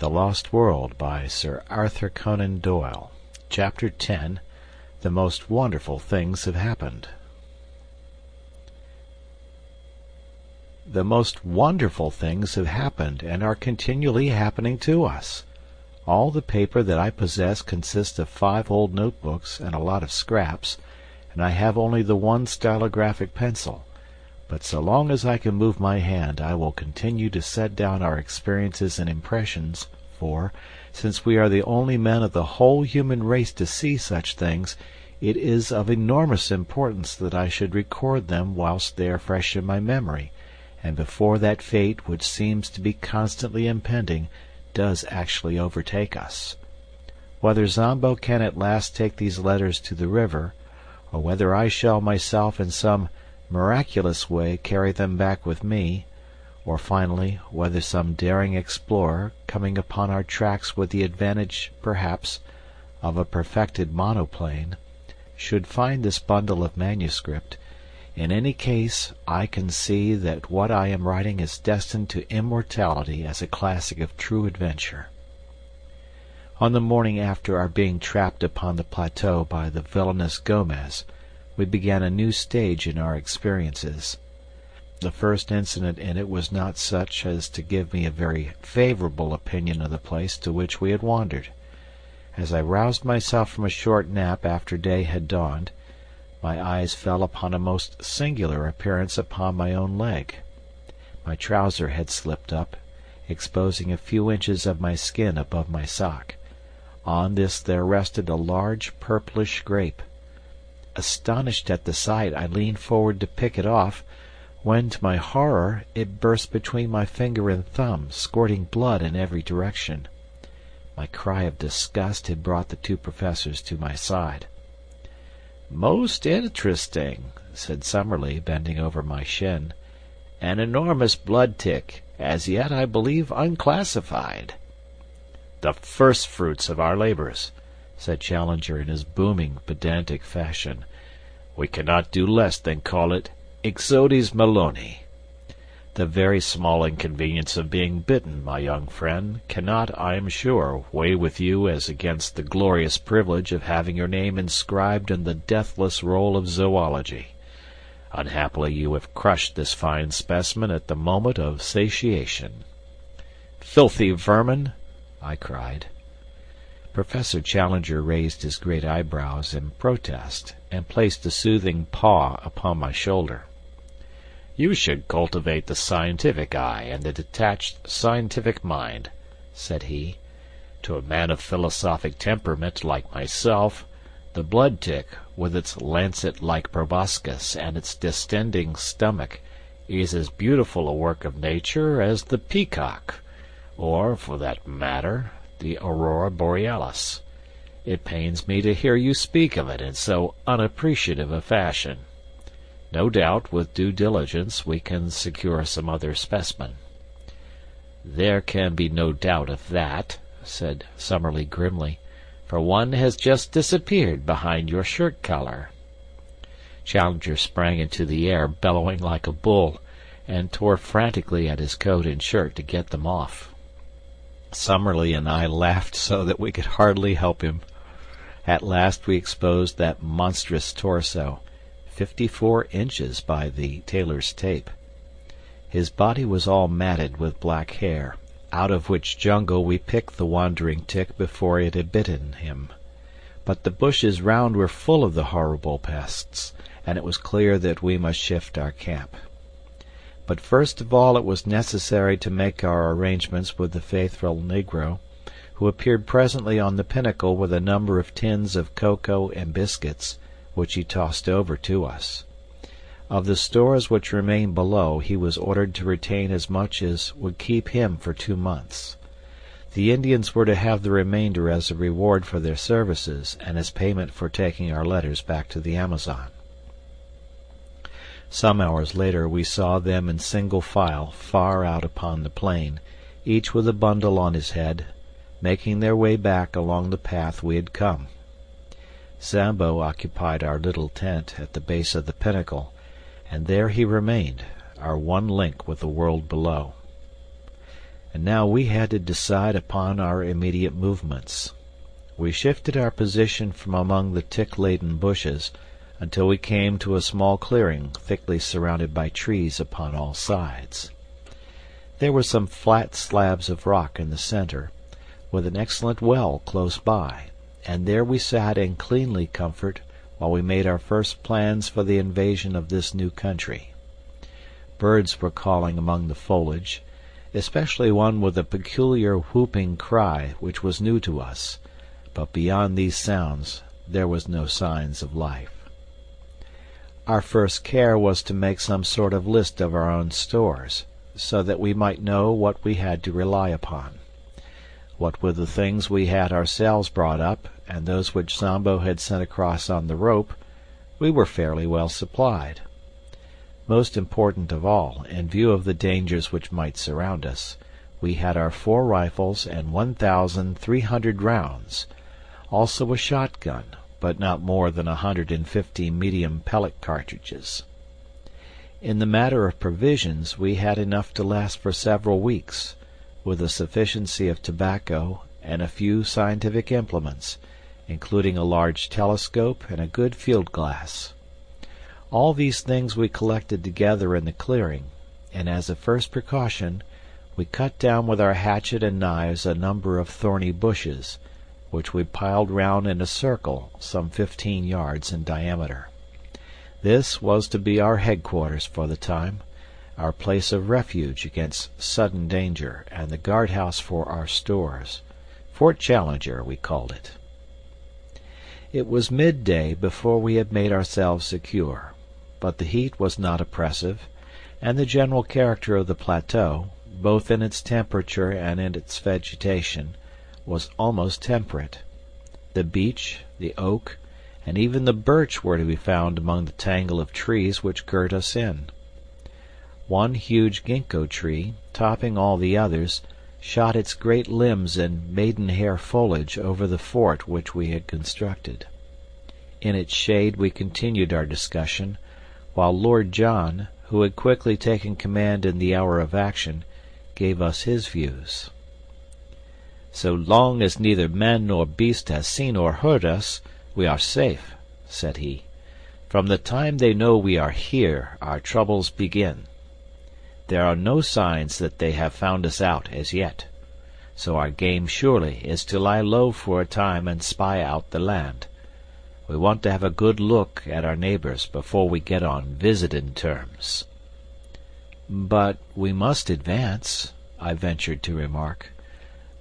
The Lost World by Sir Arthur Conan Doyle. Chapter 10. The Most Wonderful Things Have Happened. The most wonderful things have happened and are continually happening to us. All the paper that I possess consists of 5 old notebooks and a lot of scraps, and I have only the one stylographic pencil. But so long as I can move my hand, I will continue to set down our experiences and impressions, for, since we are the only men of the whole human race to see such things, it is of enormous importance that I should record them whilst they are fresh in my memory, and before that fate which seems to be constantly impending does actually overtake us. Whether Zambo can at last take these letters to the river, or whether I shall myself in some miraculous way carry them back with me, or finally whether some daring explorer, coming upon our tracks with the advantage, perhaps, of a perfected monoplane, should find this bundle of manuscript, in any case I can see that what I am writing is destined to immortality as a classic of true adventure. On the morning after our being trapped upon the plateau by the villainous Gomez, we began a new stage in our experiences. The first incident in it was not such as to give me a very favorable opinion of the place to which we had wandered. As I roused myself from a short nap after day had dawned, my eyes fell upon a most singular appearance upon my own leg. My trouser had slipped up, exposing a few inches of my skin above my sock. On this there rested a large purplish grape. Astonished at the sight, I leaned forward to pick it off, when, to my horror, it burst between my finger and thumb, squirting blood in every direction. My cry of disgust had brought the 2 professors to my side. "Most interesting," said Summerlee, bending over my shin. "An enormous blood tick, as yet, I believe, unclassified." "The first fruits of our labors," said Challenger in his booming, pedantic fashion. "We cannot do less than call it Ixodes meloni. The very small inconvenience of being bitten, my young friend, cannot, I am sure, weigh with you as against the glorious privilege of having your name inscribed in the deathless roll of zoology. Unhappily you have crushed this fine specimen at the moment of satiation." "Filthy vermin!" I cried. Professor Challenger raised his great eyebrows in protest, and placed a soothing paw upon my shoulder. "You should cultivate the scientific eye and the detached scientific mind," said he. "To a man of philosophic temperament like myself, the blood tick, with its lancet-like proboscis and its distending stomach, is as beautiful a work of nature as the peacock, or, for that matter, the aurora borealis. It pains me to hear you speak of it in so unappreciative a fashion. No doubt, with due diligence, we can secure some other specimen." "There can be no doubt of that," said Summerlee grimly, "for one has just disappeared behind your shirt collar." Challenger sprang into the air, bellowing like a bull, and tore frantically at his coat and shirt to get them off. Summerlee and I laughed so that we could hardly help him. At last we exposed that monstrous torso, 54 inches by the tailor's tape. His body was all matted with black hair, out of which jungle we picked the wandering tick before it had bitten him. But the bushes round were full of the horrible pests, and it was clear that we must shift our camp. But first of all it was necessary to make our arrangements with the faithful negro, who appeared presently on the pinnacle with a number of tins of cocoa and biscuits, which he tossed over to us. Of the stores which remained below he was ordered to retain as much as would keep him for 2 months. The Indians were to have the remainder as a reward for their services and as payment for taking our letters back to the Amazon. Some hours later we saw them in single file far out upon the plain, each with a bundle on his head, making their way back along the path we had come. Zambo occupied our little tent at the base of the pinnacle, and there he remained, our one link with the world below. and now we had to decide upon our immediate movements. We shifted our position from among the tick-laden bushes until we came to a small clearing thickly surrounded by trees upon all sides. There were some flat slabs of rock in the center, with an excellent well close by, and there we sat in cleanly comfort while we made our first plans for the invasion of this new country. Birds were calling among the foliage, especially one with a peculiar whooping cry which was new to us, but beyond these sounds there was no signs of life. Our first care was to make some sort of list of our own stores, so that we might know what we had to rely upon. What with the things we had ourselves brought up, and those which Zambo had sent across on the rope, we were fairly well supplied. Most important of all, in view of the dangers which might surround us, we had our 4 rifles and 1,300 rounds, also a shotgun, but not more than 150 medium pellet cartridges. In the matter of provisions, we had enough to last for several weeks, with a sufficiency of tobacco and a few scientific implements, including a large telescope and a good field glass. All these things we collected together in the clearing, and as a first precaution, we cut down with our hatchet and knives a number of thorny bushes, which we piled round in a circle some 15 yards in diameter. This was to be our headquarters for the time, our place of refuge against sudden danger, and the guardhouse for our stores. Fort Challenger, we called it. It was midday before we had made ourselves secure, but the heat was not oppressive, and the general character of the plateau, both in its temperature and in its vegetation, was almost temperate. The beech, the oak, and even the birch were to be found among the tangle of trees which girt us in. One huge ginkgo tree, topping all the others, shot its great limbs and maidenhair foliage over the fort which we had constructed. In its shade we continued our discussion, while Lord John, who had quickly taken command in the hour of action, gave us his views. "So long as neither man nor beast has seen or heard us, we are safe," said he. "From the time they know we are here, our troubles begin. There are no signs that they have found us out as yet, so our game surely is to lie low for a time and spy out the land. We want to have a good look at our neighbors before we get on visiting terms." "But we must advance," I ventured to remark.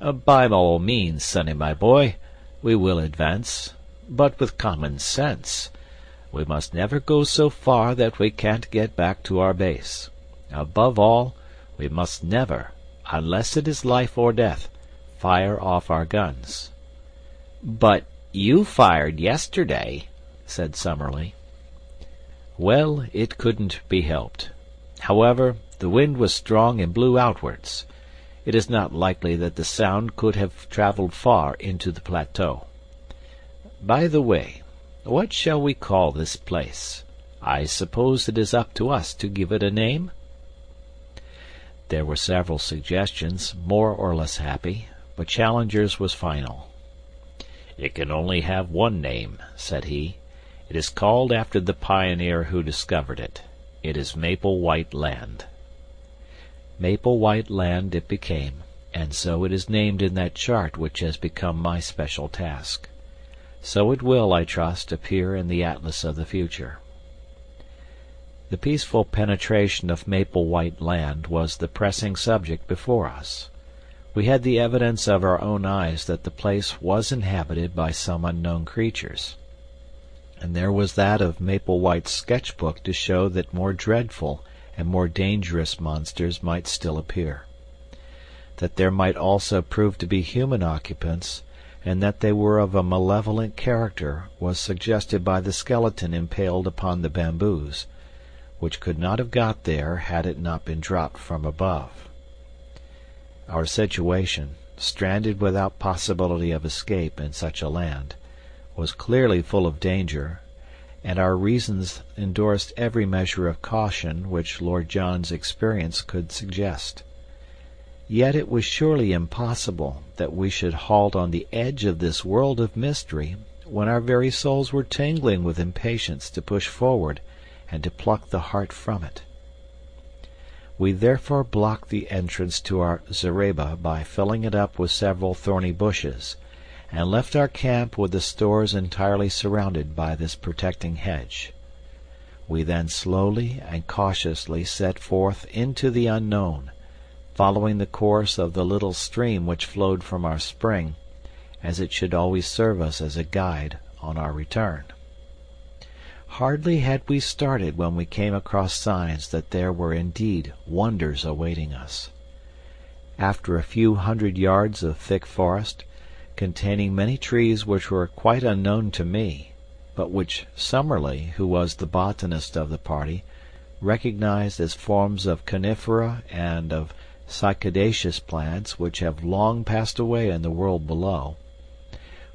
"By all means, sonny my boy, we will advance, but with common sense. We must never go so far that we can't get back to our base. Above all, we must never, unless it is life or death, fire off our guns." "But you fired yesterday," said Summerlee. "Well, it couldn't be helped. However, the wind was strong and blew outwards. It is not likely that the sound could have traveled far into the plateau. By the way, what shall we call this place? I suppose it is up to us to give it a name?" There were several suggestions, more or less happy, but Challenger's was final. "It can only have one name," said he. "It is called after the pioneer who discovered it. It is Maple White Land." Maple White Land it became, and so it is named in that chart which has become my special task. So it will, I trust, appear in the atlas of the future. The peaceful penetration of Maple White Land was the pressing subject before us. We had the evidence of our own eyes that the place was inhabited by some unknown creatures, and there was that of Maple White's sketch-book to show that more dreadful and more dangerous monsters might still appear. That there might also prove to be human occupants, and that they were of a malevolent character, was suggested by the skeleton impaled upon the bamboos, which could not have got there had it not been dropped from above. Our situation, stranded without possibility of escape in such a land, was clearly full of danger, and our reasons endorsed every measure of caution which Lord John's experience could suggest. Yet it was surely impossible that we should halt on the edge of this world of mystery when our very souls were tingling with impatience to push forward and to pluck the heart from it. We therefore blocked the entrance to our zareba by filling it up with several thorny bushes, and left our camp with the stores entirely surrounded by this protecting hedge. We then slowly and cautiously set forth into the unknown, following the course of the little stream which flowed from our spring, as it should always serve us as a guide on our return. Hardly had we started when we came across signs that there were indeed wonders awaiting us. After a few hundred yards of thick forest, containing many trees which were quite unknown to me, but which Summerlee, who was the botanist of the party, recognized as forms of conifera and of cycadaceous plants which have long passed away in the world below,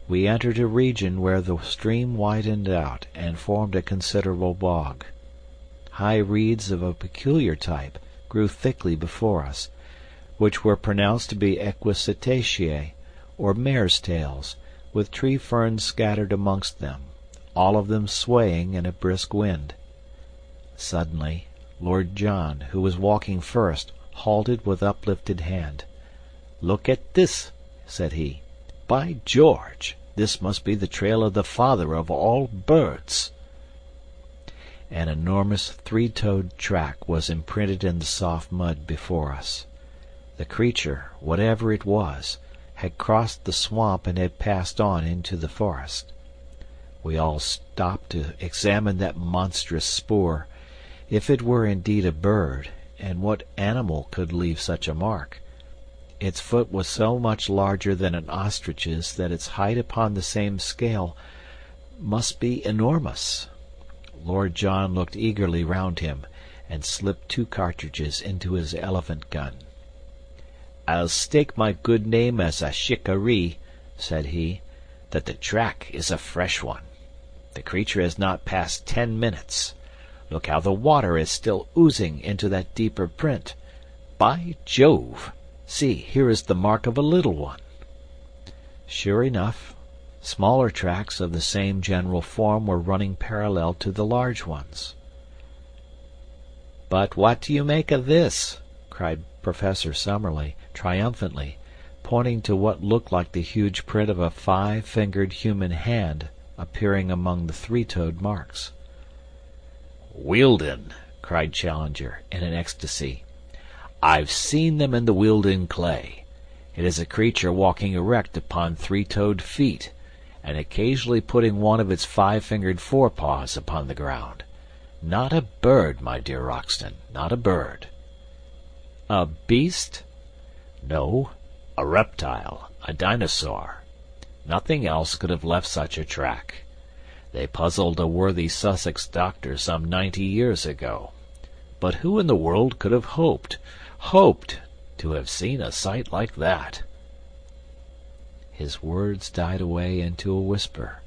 we entered a region where the stream widened out and formed a considerable bog. High reeds of a peculiar type grew thickly before us, which were pronounced to be equisetaceae, or mare's tails, with tree ferns scattered amongst them, all of them swaying in a brisk wind. Suddenly, Lord John, who was walking first, halted with uplifted hand. "Look at this," said he. "By George, this must be the trail of the father of all birds." An enormous three-toed track was imprinted in the soft mud before us. The creature, whatever it was, had crossed the swamp and had passed on into the forest. We all stopped to examine that monstrous spoor, if it were indeed a bird, and what animal could leave such a mark. Its foot was so much larger than an ostrich's that its height upon the same scale must be enormous. Lord John looked eagerly round him, and slipped 2 cartridges into his elephant gun. "I'll stake my good name as a shikaree," said he, "that the track is a fresh one. The creature has not passed 10 minutes. Look how the water is still oozing into that deeper print. By Jove! See, here is the mark of a little one." Sure enough, smaller tracks of the same general form were running parallel to the large ones. "But what do you make of this?" cried Professor Summerlee, triumphantly, pointing to what looked like the huge print of a 5-fingered human hand appearing among the three-toed marks. "Wealden!" cried Challenger, in an ecstasy. "I've seen them in the Wealden clay. It is a creature walking erect upon 3-toed feet, and occasionally putting one of its 5-fingered forepaws upon the ground. Not a bird, my dear Roxton, not a bird." "A beast?" "No, a reptile, a dinosaur. Nothing else could have left such a track. They puzzled a worthy Sussex doctor some 90 years ago. But who in the world could have hoped to have seen a sight like that?" His words died away into a whisper,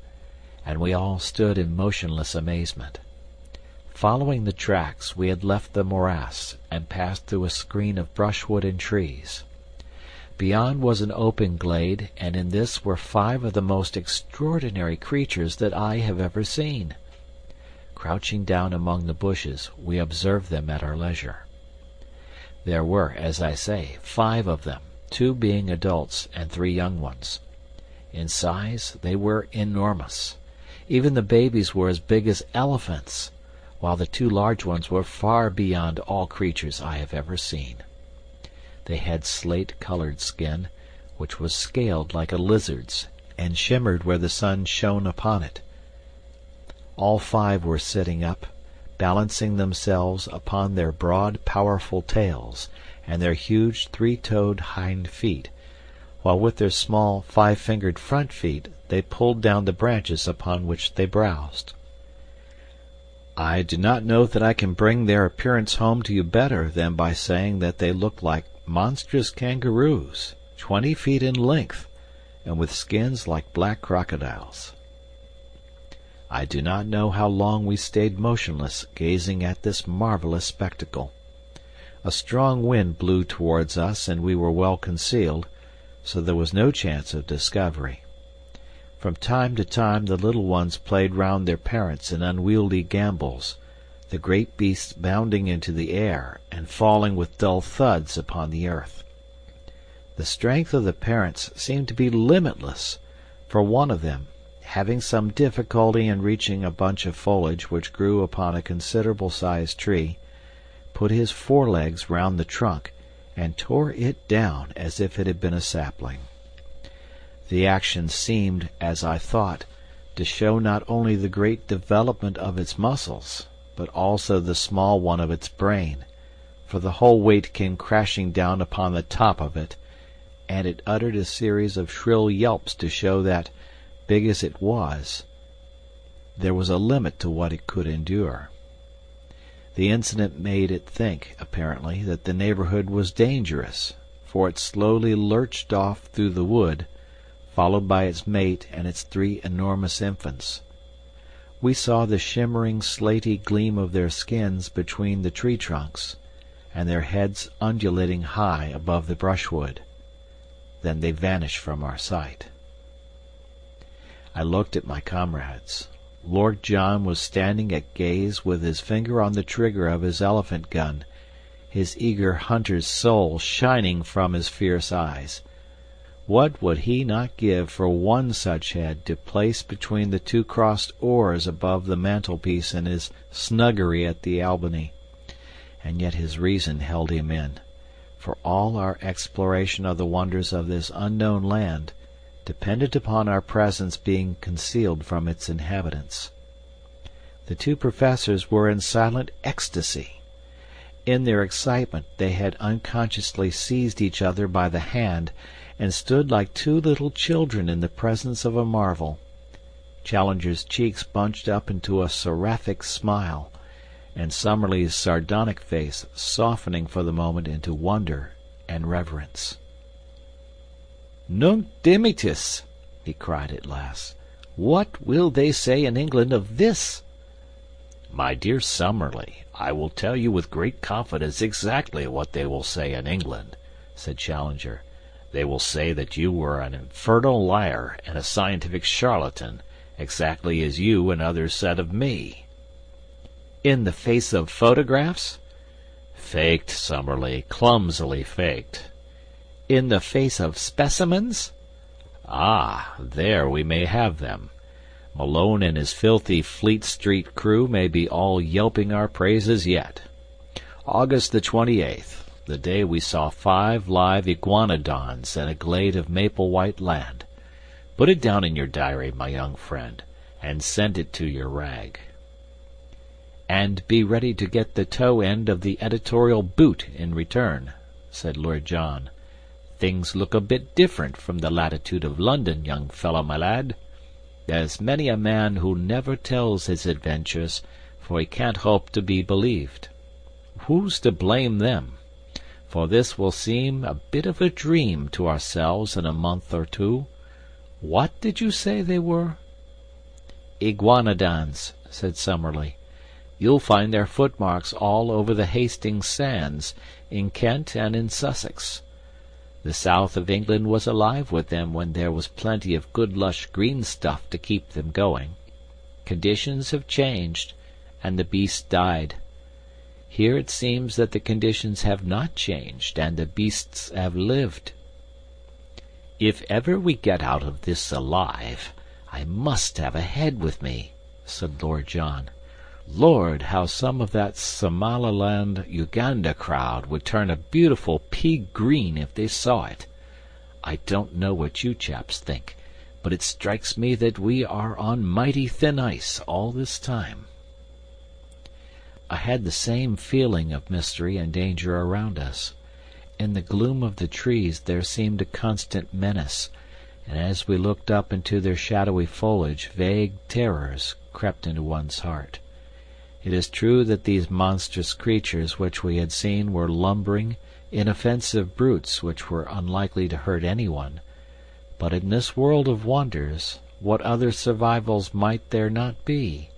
and we all stood in motionless amazement. Following the tracks, we had left the morass and passed through a screen of brushwood and trees. Beyond was an open glade, and in this were 5 of the most extraordinary creatures that I have ever seen. Crouching down among the bushes, we observed them at our leisure. There were, as I say, 5 of them, 2 being adults and 3 young ones. In size they were enormous. Even the babies were as big as elephants, while the 2 large ones were far beyond all creatures I have ever seen. They had slate-colored skin, which was scaled like a lizard's, and shimmered where the sun shone upon it. All 5 were sitting up, balancing themselves upon their broad, powerful tails and their huge 3-toed hind feet, while with their small 5-fingered front feet they pulled down the branches upon which they browsed. I do not know that I can bring their appearance home to you better than by saying that they looked like monstrous kangaroos, 20 feet in length, and with skins like black crocodiles. I do not know how long we stayed motionless gazing at this marvelous spectacle. A strong wind blew towards us, and we were well concealed, so there was no chance of discovery. From time to time the little ones played round their parents in unwieldy gambols, the great beasts bounding into the air and falling with dull thuds upon the earth. The strength of the parents seemed to be limitless, for one of them, having some difficulty in reaching a bunch of foliage which grew upon a considerable-sized tree, put his forelegs round the trunk and tore it down as if it had been a sapling. The action seemed, as I thought, to show not only the great development of its muscles, but also the small one of its brain, for the whole weight came crashing down upon the top of it, and it uttered a series of shrill yelps to show that, big as it was, there was a limit to what it could endure. The incident made it think, apparently, that the neighborhood was dangerous, for it slowly lurched off through the wood, followed by its mate and its 3 enormous infants. We saw the shimmering slaty gleam of their skins between the tree trunks, and their heads undulating high above the brushwood. Then they vanished from our sight. I looked at my comrades. Lord John was standing at gaze with his finger on the trigger of his elephant gun, his eager hunter's soul shining from his fierce eyes. What would he not give for one such head to place between the 2 crossed oars above the mantelpiece in his snuggery at the Albany? And yet his reason held him in, for all our exploration of the wonders of this unknown land depended upon our presence being concealed from its inhabitants. The 2 professors were in silent ecstasy. In their excitement they had unconsciously seized each other by the hand and stood like 2 little children in the presence of a marvel. Challenger's cheeks bunched up into a seraphic smile, and Summerlee's sardonic face softening for the moment into wonder and reverence. "Nunc dimittis!" he cried at last. "What will they say in England of this?" "My dear Summerlee, I will tell you with great confidence exactly what they will say in England," said Challenger. "They will say that you were an infernal liar and a scientific charlatan, exactly as you and others said of me." "In the face of photographs?" "Faked, Summerlee, clumsily faked." "In the face of specimens?" "Ah, there we may have them. Malone and his filthy Fleet Street crew may be all yelping our praises yet. August the 28th, the day we saw 5 live iguanodons in a glade of maple white land. Put it down in your diary, my young friend, and send it to your rag." "And be ready to get the toe end of the editorial boot in return," said Lord John. "Things look a bit different from the latitude of London, young fellow my lad. There's many a man who never tells his adventures, for he can't hope to be believed. Who's to blame them? For this will seem a bit of a dream to ourselves in a month or 2. What did you say they were?" "Iguanodons," said Summerlee. "You'll find their footmarks all over the Hastings sands, in Kent and in Sussex. The south of England was alive with them when there was plenty of good lush green stuff to keep them going. Conditions have changed, and the beasts died. Here it seems that the conditions have not changed, and the beasts have lived." "If ever we get out of this alive, I must have a head with me," said Lord John. "Lord, how some of that Somaliland Uganda crowd would turn a beautiful pea green if they saw it. I don't know what you chaps think, but it strikes me that we are on mighty thin ice all this time." I had the same feeling of mystery and danger around us. In the gloom of the trees there seemed a constant menace, and as we looked up into their shadowy foliage vague terrors crept into one's heart. It is true that these monstrous creatures which we had seen were lumbering, inoffensive brutes which were unlikely to hurt anyone, but in this world of wonders what other survivals might there not be?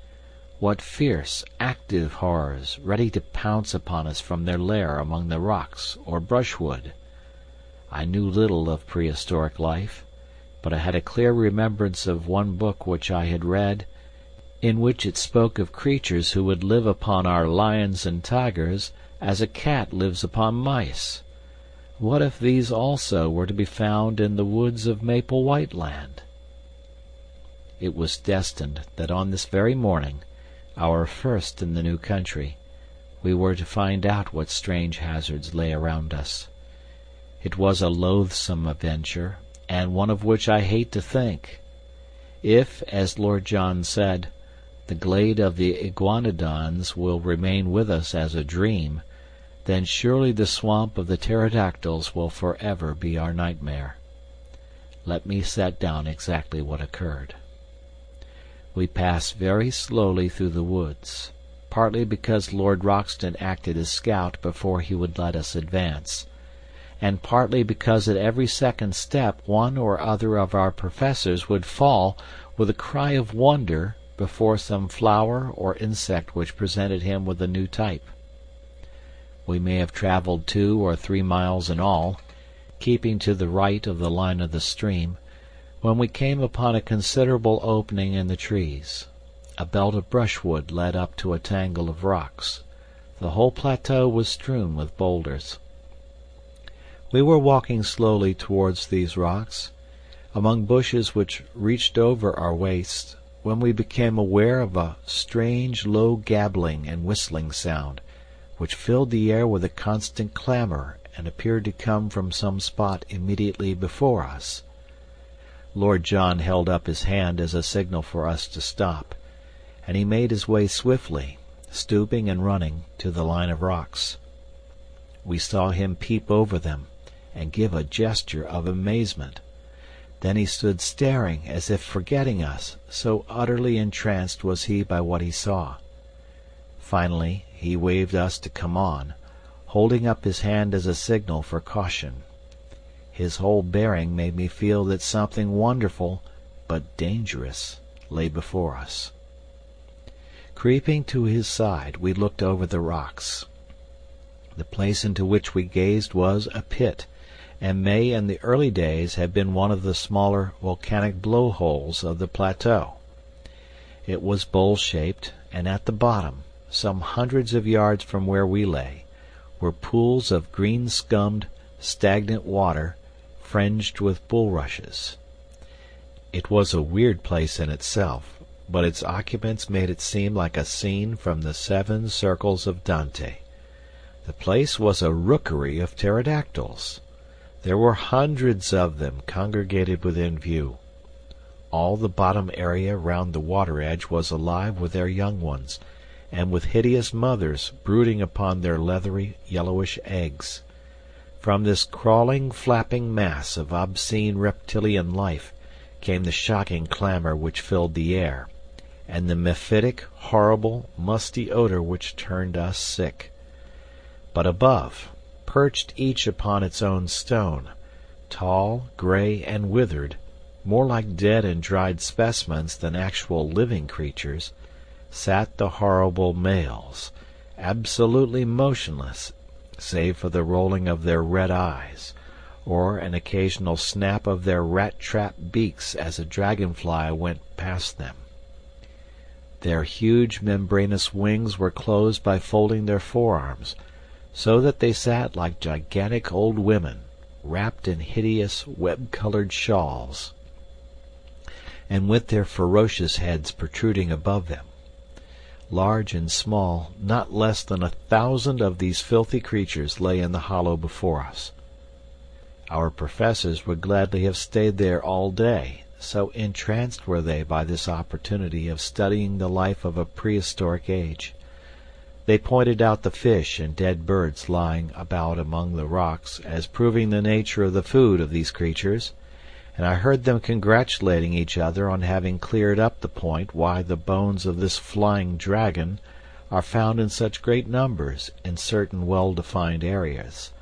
What fierce, active horrors, ready to pounce upon us from their lair among the rocks or brushwood! I knew little of prehistoric life, but I had a clear remembrance of one book which I had read, in which it spoke of creatures who would live upon our lions and tigers as a cat lives upon mice. What if these also were to be found in the woods of Maple White Land? It was destined that on this very morning, our first in the new country, we were to find out what strange hazards lay around us. It was a loathsome adventure, and one of which I hate to think. If, as Lord John said, the glade of the iguanodons will remain with us as a dream, then surely the swamp of the pterodactyls will forever be our nightmare. Let me set down exactly what occurred. We passed very slowly through the woods, partly because Lord Roxton acted as scout before he would let us advance, and partly because at every second step one or other of our professors would fall with a cry of wonder before some flower or insect which presented him with a new type. We may have traveled 2 or 3 miles in all, keeping to the right of the line of the stream, when we came upon a considerable opening in the trees. A belt of brushwood led up to a tangle of rocks. The whole plateau was strewn with boulders. We were walking slowly towards these rocks, among bushes which reached over our waists, when we became aware of a strange low gabbling and whistling sound, which filled the air with a constant clamor and appeared to come from some spot immediately before us. Lord John held up his hand as a signal for us to stop, and he made his way swiftly, stooping and running, to the line of rocks. We saw him peep over them, and give a gesture of amazement. Then he stood staring as if forgetting us, so utterly entranced was he by what he saw. Finally he waved us to come on, holding up his hand as a signal for caution. His whole bearing made me feel that something wonderful, but dangerous, lay before us. Creeping to his side, we looked over the rocks. The place into which we gazed was a pit, and may in the early days have been one of the smaller volcanic blow-holes of the plateau. It was bowl-shaped, and at the bottom, some hundreds of yards from where we lay, were pools of green-scummed, stagnant water, fringed with bulrushes. It was a weird place in itself, but its occupants made it seem like a scene from the 7 Circles of Dante. The place was a rookery of pterodactyls. There were hundreds of them congregated within view. All the bottom area round the water edge was alive with their young ones, and with hideous mothers brooding upon their leathery, yellowish eggs. From this crawling, flapping mass of obscene reptilian life came the shocking clamor which filled the air, and the mephitic, horrible, musty odor which turned us sick. But above, perched each upon its own stone, tall, gray, and withered, more like dead and dried specimens than actual living creatures, sat the horrible males, absolutely motionless, save for the rolling of their red eyes, or an occasional snap of their rat-trap beaks as a dragonfly went past them. Their huge membranous wings were closed by folding their forearms, so that they sat like gigantic old women, wrapped in hideous web-colored shawls, and with their ferocious heads protruding above them. Large and small, not less than 1,000 of these filthy creatures lay in the hollow before us. Our professors would gladly have stayed there all day, so entranced were they by this opportunity of studying the life of a prehistoric age. They pointed out the fish and dead birds lying about among the rocks as proving the nature of the food of these creatures, and I heard them congratulating each other on having cleared up the point why the bones of this flying dragon are found in such great numbers in certain well-defined areas,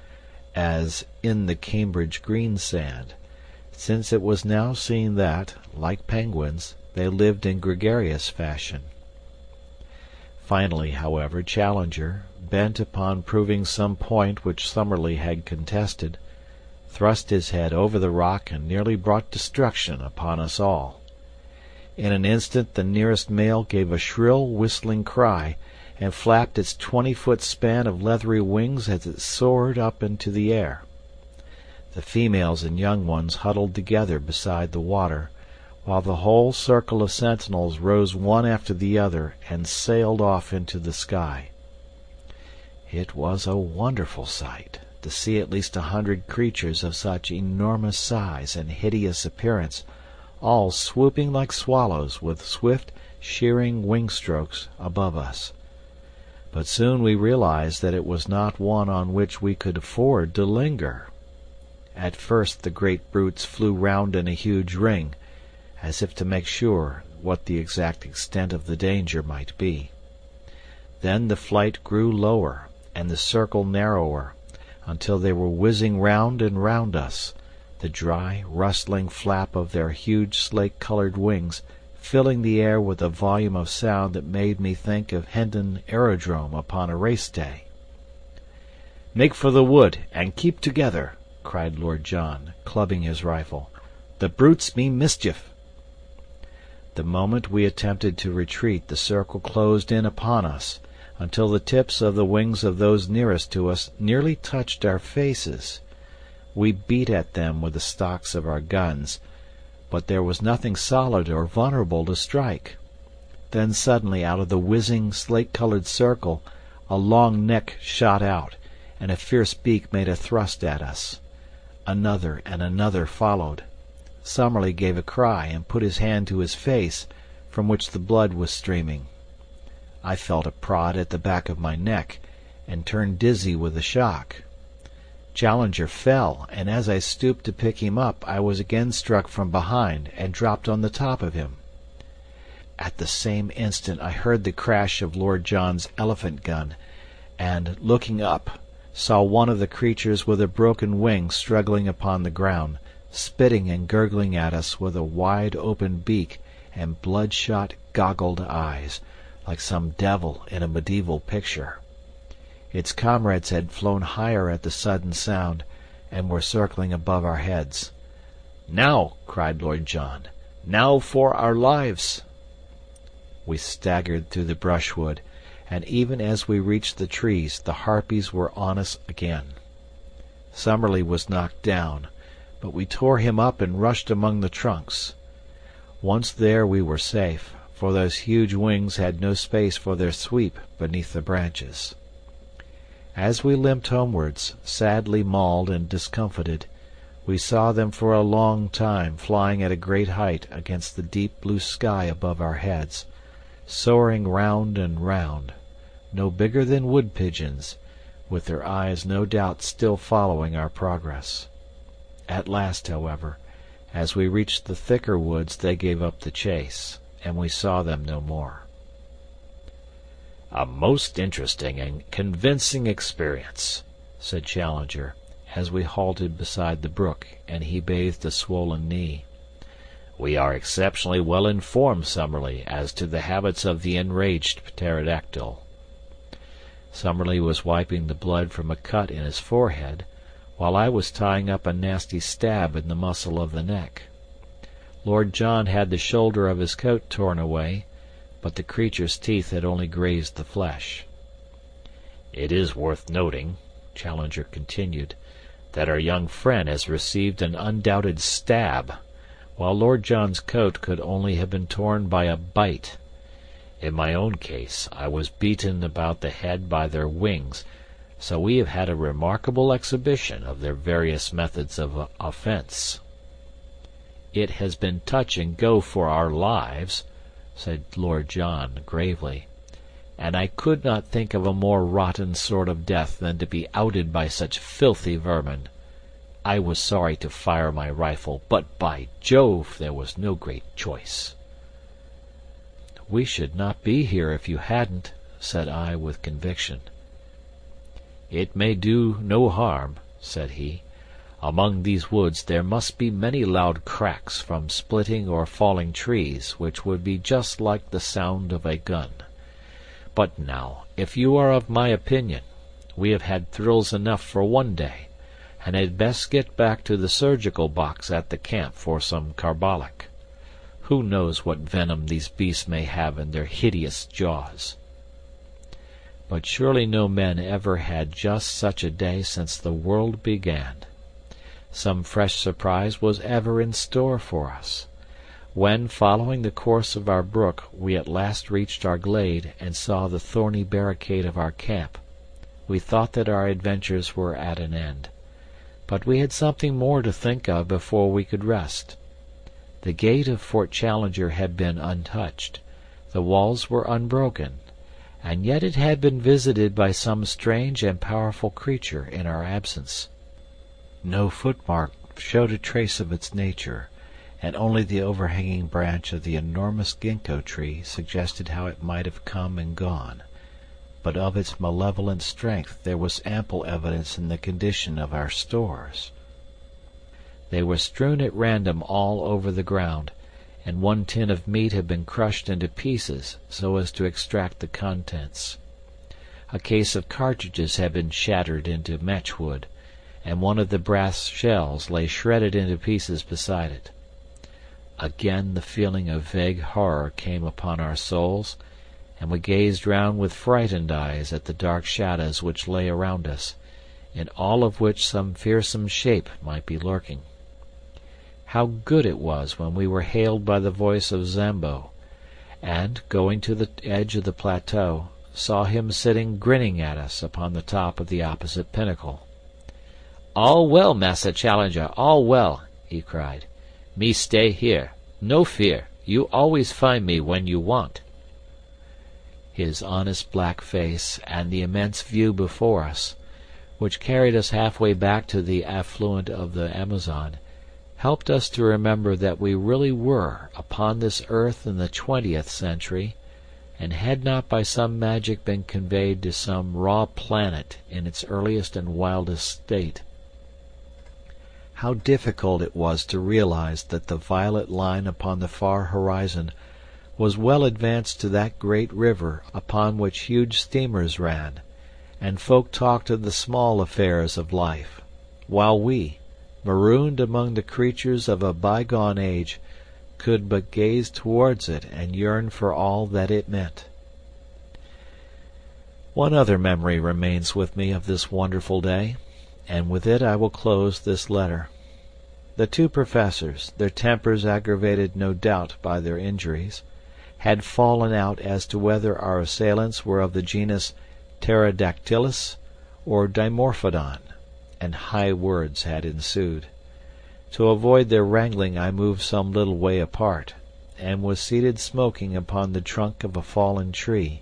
as in the Cambridge greensand, since it was now seen that, like penguins, they lived in gregarious fashion. Finally, however, Challenger, bent upon proving some point which Summerlee had contested, thrust his head over the rock and nearly brought destruction upon us all. In an instant the nearest male gave a shrill whistling cry, and flapped its 20-foot span of leathery wings as it soared up into the air. The females and young ones huddled together beside the water, while the whole circle of sentinels rose one after the other and sailed off into the sky. It was a wonderful sight to see at least 100 creatures of such enormous size and hideous appearance, all swooping like swallows with swift, shearing wing strokes above us. But soon we realized that it was not one on which we could afford to linger. At first the great brutes flew round in a huge ring, as if to make sure what the exact extent of the danger might be. Then the flight grew lower, and the circle narrower, until they were whizzing round and round us, the dry, rustling flap of their huge slate-colored wings filling the air with a volume of sound that made me think of Hendon Aerodrome upon a race day. "Make for the wood, and keep together," cried Lord John, clubbing his rifle. "The brutes mean mischief." The moment we attempted to retreat, the circle closed in upon us, until the tips of the wings of those nearest to us nearly touched our faces. We beat at them with the stocks of our guns, but there was nothing solid or vulnerable to strike. Then suddenly out of the whizzing, slate-colored circle a long neck shot out, and a fierce beak made a thrust at us. Another and another followed. Summerlee gave a cry and put his hand to his face, from which the blood was streaming. I felt a prod at the back of my neck, and turned dizzy with the shock. Challenger fell, and as I stooped to pick him up I was again struck from behind and dropped on the top of him. At the same instant I heard the crash of Lord John's elephant gun, and, looking up, saw one of the creatures with a broken wing struggling upon the ground, spitting and gurgling at us with a wide-open beak and bloodshot, goggled eyes, like some devil in a medieval picture. Its comrades had flown higher at the sudden sound, and were circling above our heads. "Now!" cried Lord John. "Now for our lives!" We staggered through the brushwood, and even as we reached the trees the harpies were on us again. Summerlee was knocked down, but we tore him up and rushed among the trunks. Once there we were safe, for those huge wings had no space for their sweep beneath the branches. As we limped homewards, sadly mauled and discomfited, we saw them for a long time flying at a great height against the deep blue sky above our heads, soaring round and round, no bigger than wood pigeons, with their eyes no doubt still following our progress. At last, however, as we reached the thicker woods they gave up the chase, and we saw them no more. "A most interesting and convincing experience," said Challenger, as we halted beside the brook and he bathed a swollen knee. "We are exceptionally well informed, Summerlee, as to the habits of the enraged pterodactyl." Summerlee was wiping the blood from a cut in his forehead, while I was tying up a nasty stab in the muscle of the neck. Lord John had the shoulder of his coat torn away, but the creature's teeth had only grazed the flesh. "It is worth noting," Challenger continued, "that our young friend has received an undoubted stab, while Lord John's coat could only have been torn by a bite. In my own case I was beaten about the head by their wings, so we have had a remarkable exhibition of their various methods of offence." "It has been touch and go for our lives," said Lord John gravely, "and I could not think of a more rotten sort of death than to be outed by such filthy vermin. I was sorry to fire my rifle, but by Jove there was no great choice." "We should not be here if you hadn't," said I with conviction. "It may do no harm," said he. "Among these woods there must be many loud cracks from splitting or falling trees, which would be just like the sound of a gun. But now, if you are of my opinion, we have had thrills enough for one day, and had best get back to the surgical box at the camp for some carbolic. Who knows what venom these beasts may have in their hideous jaws? But surely no men ever had just such a day since the world began. Some fresh surprise was ever in store for us. When, following the course of our brook, we at last reached our glade and saw the thorny barricade of our camp, we thought that our adventures were at an end. But we had something more to think of before we could rest. The gate of Fort Challenger had been untouched, the walls were unbroken, and yet it had been visited by some strange and powerful creature in our absence. No footmark showed a trace of its nature, and only the overhanging branch of the enormous ginkgo tree suggested how it might have come and gone. But of its malevolent strength there was ample evidence in the condition of our stores. They were strewn at random all over the ground, and one tin of meat had been crushed into pieces so as to extract the contents. A case of cartridges had been shattered into matchwood, and one of the brass shells lay shredded into pieces beside it. Again the feeling of vague horror came upon our souls, and we gazed round with frightened eyes at the dark shadows which lay around us, in all of which some fearsome shape might be lurking. How good it was when we were hailed by the voice of Zambo, and, going to the edge of the plateau, saw him sitting grinning at us upon the top of the opposite pinnacle. "All well, Massa Challenger, all well," he cried. "Me stay here. No fear. You always find me when you want." His honest black face and the immense view before us, which carried us halfway back to the affluent of the Amazon, helped us to remember that we really were upon this earth in the 20th century, and had not by some magic been conveyed to some raw planet in its earliest and wildest state. How difficult it was to realize that the violet line upon the far horizon was well advanced to that great river upon which huge steamers ran, and folk talked of the small affairs of life, while we, marooned among the creatures of a bygone age, could but gaze towards it and yearn for all that it meant. One other memory remains with me of this wonderful day, and with it I will close this letter. The two professors, their tempers aggravated no doubt by their injuries, had fallen out as to whether our assailants were of the genus Pterodactylus or Dimorphodon, and high words had ensued. To avoid their wrangling I moved some little way apart, and was seated smoking upon the trunk of a fallen tree,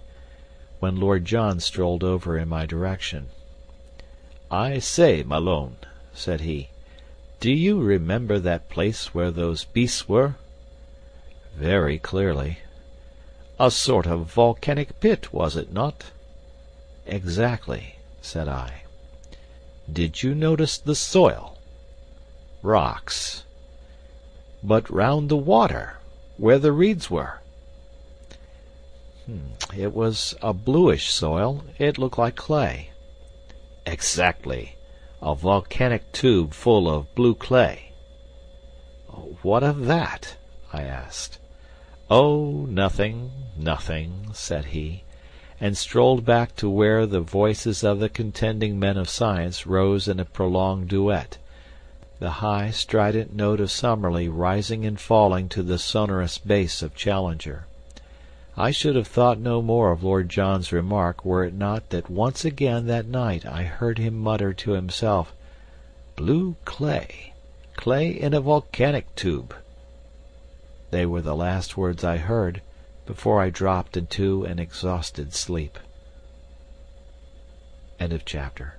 when Lord John strolled over in my direction. "I say, Malone," said he, "do you remember that place where those beasts were?" "Very clearly." "A sort of volcanic pit, was it not?" "Exactly," said I. "Did you notice the soil?" "Rocks." "But round the water, where the reeds were?" "It was a bluish soil. It looked like clay." "Exactly. A volcanic tube full of blue clay." "What of that?" I asked. "Oh, nothing, nothing," said he, and strolled back to where the voices of the contending men of science rose in a prolonged duet, the high, strident note of Summerlee rising and falling to the sonorous bass of Challenger. I should have thought no more of Lord John's remark were it not that once again that night I heard him mutter to himself, "Blue clay, clay in a volcanic tube." They were the last words I heard before I dropped into an exhausted sleep. End of chapter.